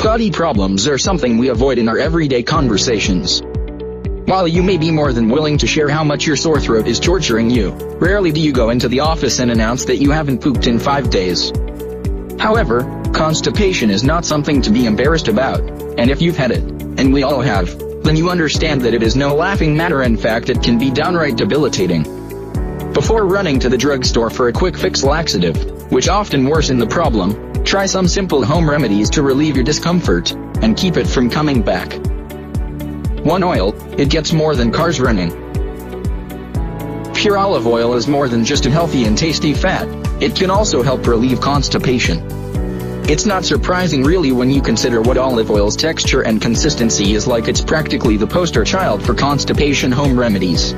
Body problems are something we avoid in our everyday conversations. While you may be more than willing to share how much your sore throat is torturing you, rarely do you go into the office and announce that you haven't pooped in 5 days. However, constipation is not something to be embarrassed about, and if you've had it, and we all have, then you understand that it is no laughing matter. In fact, it can be downright debilitating. Before running to the drugstore for a quick fix laxative, which often worsen the problem, try some simple home remedies to relieve your discomfort, and keep it from coming back. 1. Oil. It gets more than cars running. Pure olive oil is more than just a healthy and tasty fat, it can also help relieve constipation. It's not surprising really when you consider what olive oil's texture and consistency is like. It's practically the poster child for constipation home remedies.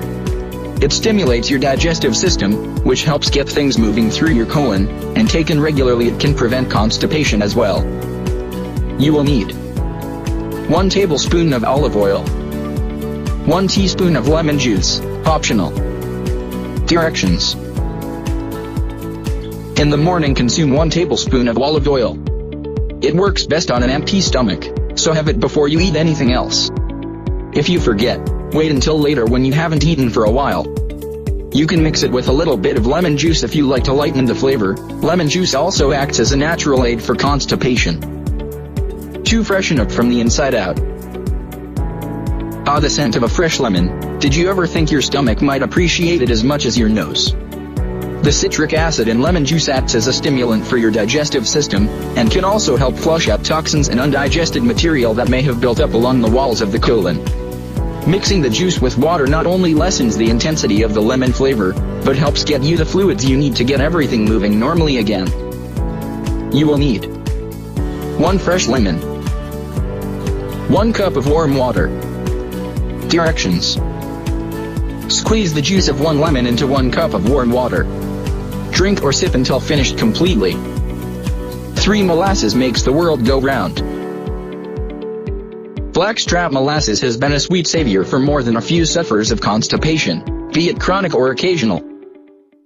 It stimulates your digestive system, which helps get things moving through your colon, and taken regularly it can prevent constipation as well. You will need 1 tablespoon of olive oil, 1 teaspoon of lemon juice, optional. Directions. In the morning, consume 1 tablespoon of olive oil. It works best on an empty stomach, so have it before you eat anything else. If you forget, wait until later when you haven't eaten for a while. You can mix it with a little bit of lemon juice if you like to lighten the flavor. Lemon juice also acts as a natural aid for constipation. To freshen up from the inside out. Ah, the scent of a fresh lemon. Did you ever think your stomach might appreciate it as much as your nose? The citric acid in lemon juice acts as a stimulant for your digestive system, and can also help flush out toxins and undigested material that may have built up along the walls of the colon. Mixing the juice with water not only lessens the intensity of the lemon flavor, but helps get you the fluids you need to get everything moving normally again. You will need 1 fresh lemon, 1 cup of warm water. Directions. Squeeze the juice of 1 lemon into 1 cup of warm water. Drink or sip until finished completely. 3 molasses makes the world go round. Blackstrap molasses has been a sweet savior for more than a few sufferers of constipation, be it chronic or occasional.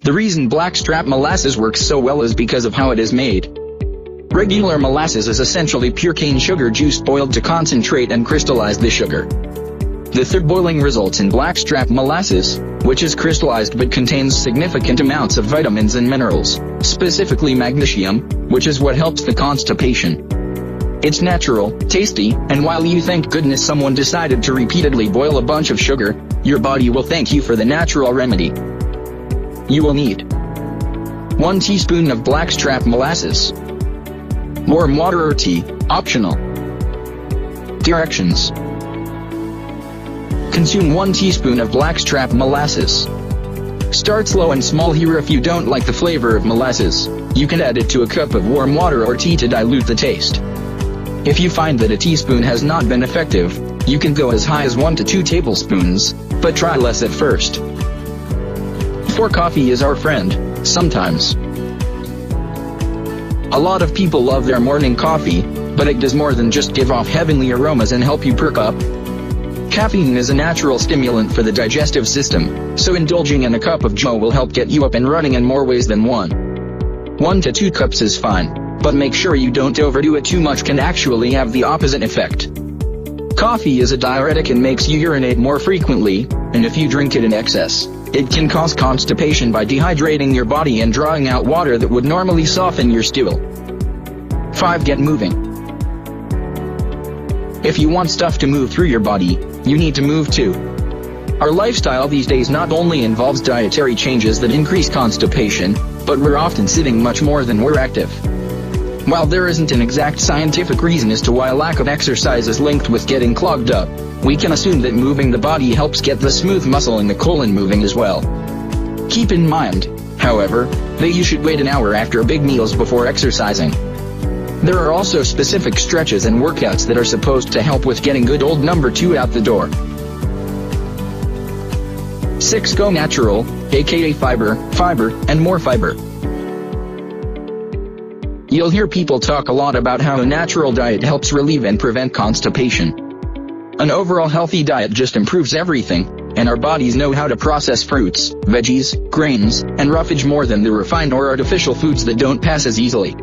The reason blackstrap molasses works so well is because of how it is made. Regular molasses is essentially pure cane sugar juice boiled to concentrate and crystallize the sugar. The third boiling results in blackstrap molasses, which is crystallized but contains significant amounts of vitamins and minerals, specifically magnesium, which is what helps the constipation. It's natural, tasty, and while you thank goodness someone decided to repeatedly boil a bunch of sugar, your body will thank you for the natural remedy. You will need 1 teaspoon of blackstrap molasses. Warm water or tea, optional. Directions. Consume 1 teaspoon of blackstrap molasses. Start slow and small here. If you don't like the flavor of molasses, you can add it to a cup of warm water or tea to dilute the taste. If you find that a teaspoon has not been effective, you can go as high as 1 to 2 tablespoons, but try less at first. For coffee is our friend, sometimes. A lot of people love their morning coffee, but it does more than just give off heavenly aromas and help you perk up. Caffeine is a natural stimulant for the digestive system, so indulging in a cup of joe will help get you up and running in more ways than 1 to 2 cups is fine, but make sure you don't overdo it. Too much can actually have the opposite effect. Coffee is a diuretic and makes you urinate more frequently, and if you drink it in excess, it can cause constipation by dehydrating your body and drawing out water that would normally soften your stool. 5. Get moving. If you want stuff to move through your body, you need to move too. Our lifestyle these days not only involves dietary changes that increase constipation, but we're often sitting much more than we're active. While there isn't an exact scientific reason as to why a lack of exercise is linked with getting clogged up, we can assume that moving the body helps get the smooth muscle in the colon moving as well. Keep in mind, however, that you should wait an hour after big meals before exercising. There are also specific stretches and workouts that are supposed to help with getting good old number 2 out the door. 6. Go natural, aka fiber, and more fiber. You'll hear people talk a lot about how a natural diet helps relieve and prevent constipation. An overall healthy diet just improves everything, and our bodies know how to process fruits, veggies, grains, and roughage more than the refined or artificial foods that don't pass as easily.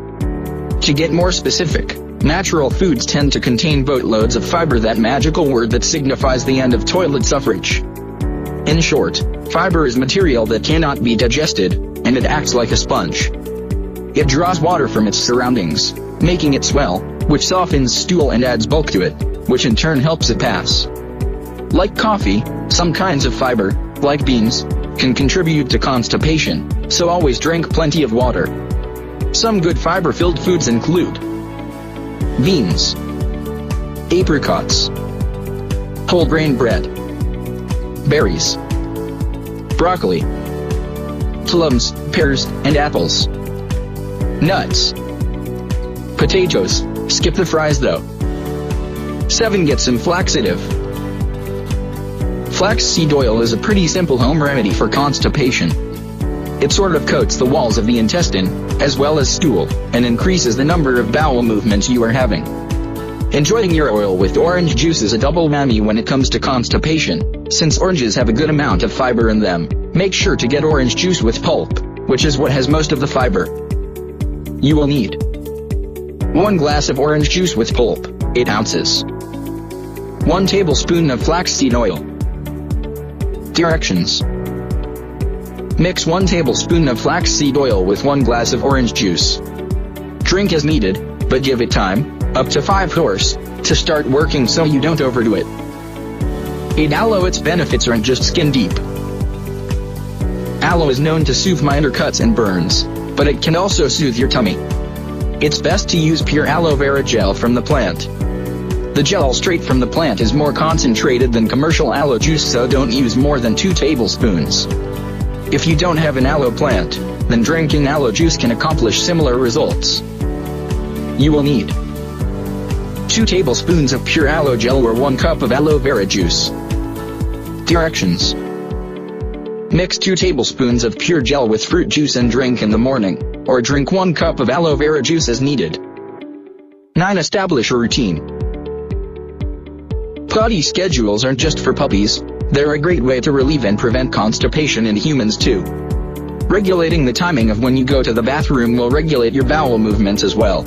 To get more specific, Natural foods tend to contain boatloads of fiber, that magical word that signifies the end of toilet suffrage. In short, fiber is material that cannot be digested, and it acts like a sponge. It draws water from its surroundings, making it swell, which softens stool and adds bulk to it, which in turn helps it pass. Like coffee, some kinds of fiber, like beans, can contribute to constipation, so always drink plenty of water. Some good fiber-filled foods include beans, apricots, whole grain bread, berries, broccoli, plums, pears, and apples, nuts, potatoes, skip the fries though. 7. Get some flaxative. Flaxseed oil is a pretty simple home remedy for constipation. It sort of coats the walls of the intestine, as well as stool, and increases the number of bowel movements you are having. Enjoying your oil with orange juice is a double whammy when it comes to constipation. Since oranges have a good amount of fiber in them, make sure to get orange juice with pulp, which is what has most of the fiber. You will need 1 glass of orange juice with pulp, 8 ounces. 1 tablespoon of flaxseed oil. Directions: mix 1 tablespoon of flaxseed oil with 1 glass of orange juice. Drink as needed, but give it time, up to 5 hours, to start working so you don't overdo it. 8. Aloe. Its benefits aren't just skin deep. Aloe is known to soothe minor cuts and burns, but it can also soothe your tummy. It's best to use pure aloe vera gel from the plant. The gel straight from the plant is more concentrated than commercial aloe juice, so don't use more than 2 tablespoons. If you don't have an aloe plant, then drinking aloe juice can accomplish similar results. You will need 2 tablespoons of pure aloe gel or 1 cup of aloe vera juice. Directions: mix 2 tablespoons of pure gel with fruit juice and drink in the morning, or drink 1 cup of aloe vera juice as needed. 9. Establish a routine. Potty schedules aren't just for puppies, they're a great way to relieve and prevent constipation in humans too. Regulating the timing of when you go to the bathroom will regulate your bowel movements as well.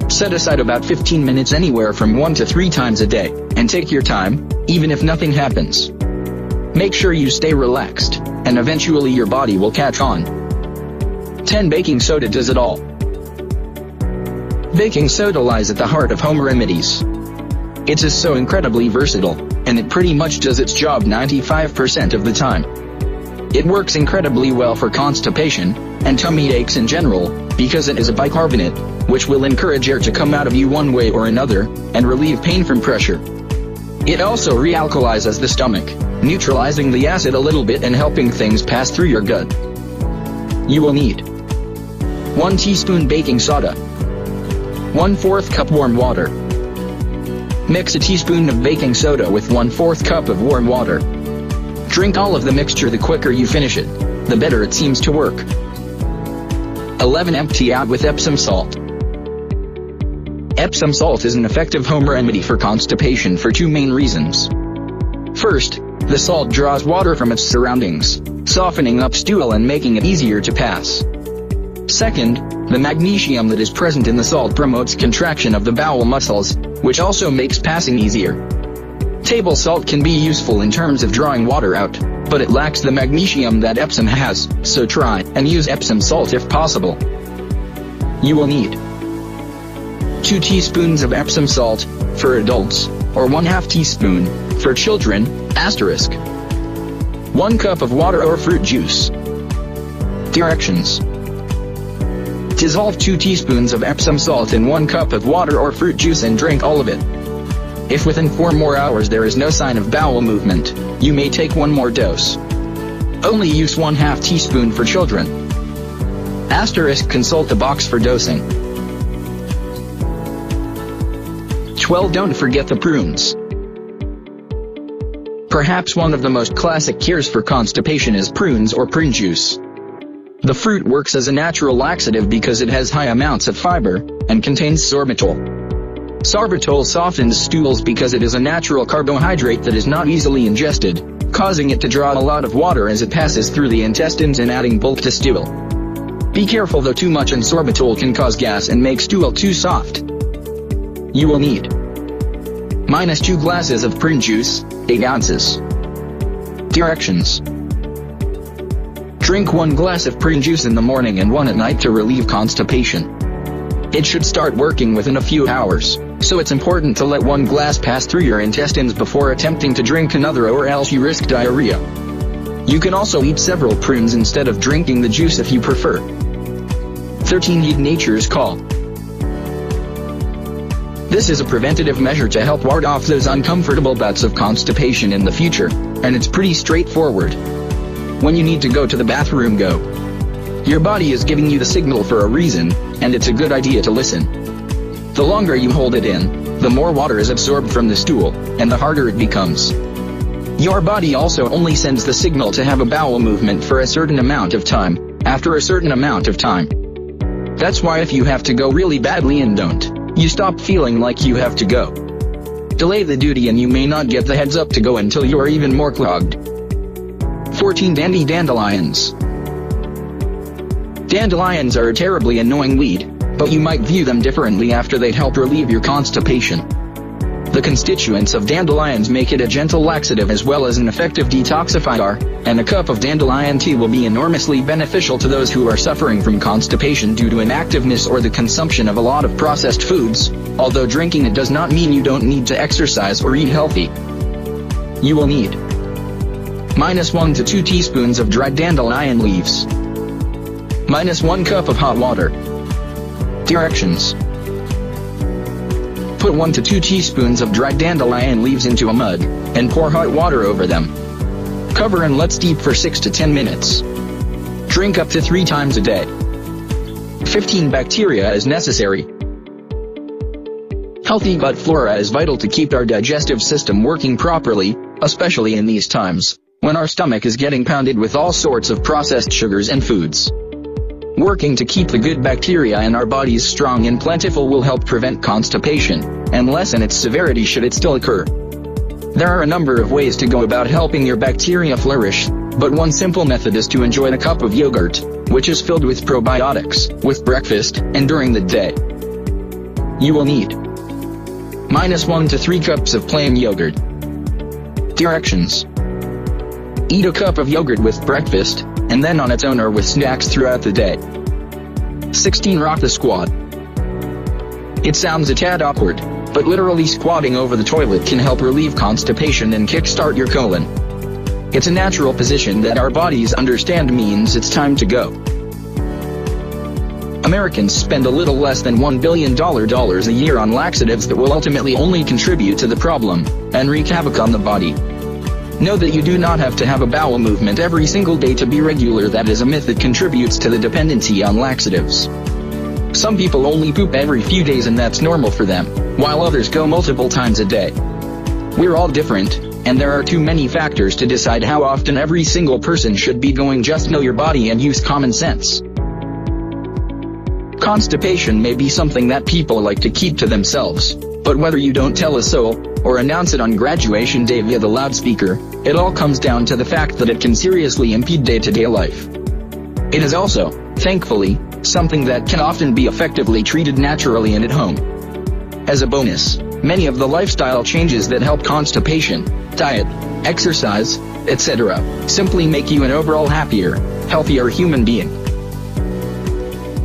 Set aside about 15 minutes anywhere from 1 to 3 times a day, and take your time, even if nothing happens. Make sure you stay relaxed, and eventually your body will catch on. 10. Baking soda does it all. Baking soda lies at the heart of home remedies. It is so incredibly versatile, and it pretty much does its job 95% of the time. It works incredibly well for constipation, and tummy aches in general, because it is a bicarbonate, which will encourage air to come out of you one way or another, and relieve pain from pressure. It also realkalizes the stomach, neutralizing the acid a little bit and helping things pass through your gut. You will need 1 teaspoon baking soda, 1/4 cup warm water. Mix a teaspoon of baking soda with 1/4 cup of warm water. Drink all of the mixture. The quicker you finish it, the better it seems to work. 11. Empty out with Epsom salt. Epsom salt is an effective home remedy for constipation for 2 main reasons. First, the salt draws water from its surroundings, softening up stool and making it easier to pass. Second, the magnesium that is present in the salt promotes contraction of the bowel muscles, which also makes passing easier. Table salt can be useful in terms of drawing water out, but it lacks the magnesium that Epsom has, so try and use Epsom salt if possible. You will need 2 teaspoons of Epsom salt, for adults, or 1/2 teaspoon, for children, *. 1 cup of water or fruit juice. Directions: dissolve 2 teaspoons of Epsom salt in 1 cup of water or fruit juice and drink all of it. If within 4 more hours there is no sign of bowel movement, you may take 1 more dose. Only use 1/2 teaspoon for children. * Consult the box for dosing. 12. Don't forget the prunes. Perhaps one of the most classic cures for constipation is prunes or prune juice. The fruit works as a natural laxative because it has high amounts of fiber, and contains sorbitol. Sorbitol softens stools because it is a natural carbohydrate that is not easily ingested, causing it to draw a lot of water as it passes through the intestines and adding bulk to stool. Be careful though, too much in sorbitol can cause gas and make stool too soft. You will need -2 glasses of prune juice, 8 ounces. Directions: drink 1 glass of prune juice in the morning and 1 at night to relieve constipation. It should start working within a few hours, so it's important to let 1 glass pass through your intestines before attempting to drink another, or else you risk diarrhea. You can also eat several prunes instead of drinking the juice if you prefer. 13. Heed nature's call. This is a preventative measure to help ward off those uncomfortable bouts of constipation in the future, and it's pretty straightforward. When you need to go to the bathroom, go. Your body is giving you the signal for a reason, and it's a good idea to listen. The longer you hold it in, the more water is absorbed from the stool, and the harder it becomes. Your body also only sends the signal to have a bowel movement for a certain amount of time, after a certain amount of time. That's why if you have to go really badly and don't, you stop feeling like you have to go. Delay the duty and you may not get the heads up to go until you are even more clogged. 14. Dandelions. Dandelions are a terribly annoying weed, but you might view them differently after they'd help relieve your constipation. The constituents of dandelions make it a gentle laxative as well as an effective detoxifier, and a cup of dandelion tea will be enormously beneficial to those who are suffering from constipation due to inactiveness or the consumption of a lot of processed foods, although drinking it does not mean you don't need to exercise or eat healthy. You will need -1 to 2 teaspoons of dried dandelion leaves, -1 cup of hot water. Directions: put 1 to 2 teaspoons of dried dandelion leaves into a mug, and pour hot water over them. Cover and let steep for 6 to 10 minutes. Drink up to 3 times a day. 15. Bacteria is necessary. Healthy gut flora is vital to keep our digestive system working properly, especially in these times, when our stomach is getting pounded with all sorts of processed sugars and foods. Working to keep the good bacteria in our bodies strong and plentiful will help prevent constipation, and lessen its severity should it still occur. There are a number of ways to go about helping your bacteria flourish, but one simple method is to enjoy a cup of yogurt, which is filled with probiotics, with breakfast, and during the day. You will need -1 to 3 cups of plain yogurt. Directions: eat a cup of yogurt with breakfast, and then on its own or with snacks throughout the day. 16. Rock the squat. It sounds a tad awkward, but literally squatting over the toilet can help relieve constipation and kickstart your colon. It's a natural position that our bodies understand means it's time to go. Americans spend a little less than $1 billion a year on laxatives that will ultimately only contribute to the problem, and wreak havoc on the body. Know that you do not have to have a bowel movement every single day to be regular. That is a myth that contributes to the dependency on laxatives. Some people only poop every few days and that's normal for them, while others go multiple times a day. We're all different, and there are too many factors to decide how often every single person should be going. Just know your body and use common sense. Constipation may be something that people like to keep to themselves, but whether you don't tell a soul, or announce it on graduation day via the loudspeaker, it all comes down to the fact that it can seriously impede day-to-day life. It is also, thankfully, something that can often be effectively treated naturally and at home. As a bonus, many of the lifestyle changes that help constipation, diet, exercise, etc., simply make you an overall happier, healthier human being.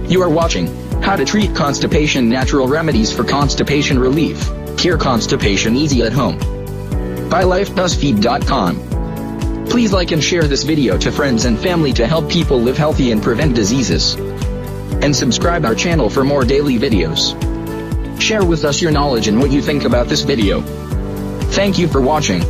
You are watching How to Treat Constipation: Natural Remedies for Constipation Relief. Cure constipation easy at home. By lifebuzzfeed.com. Please like and share this video to friends and family to help people live healthy and prevent diseases. And subscribe our channel for more daily videos. Share with us your knowledge and what you think about this video. Thank you for watching.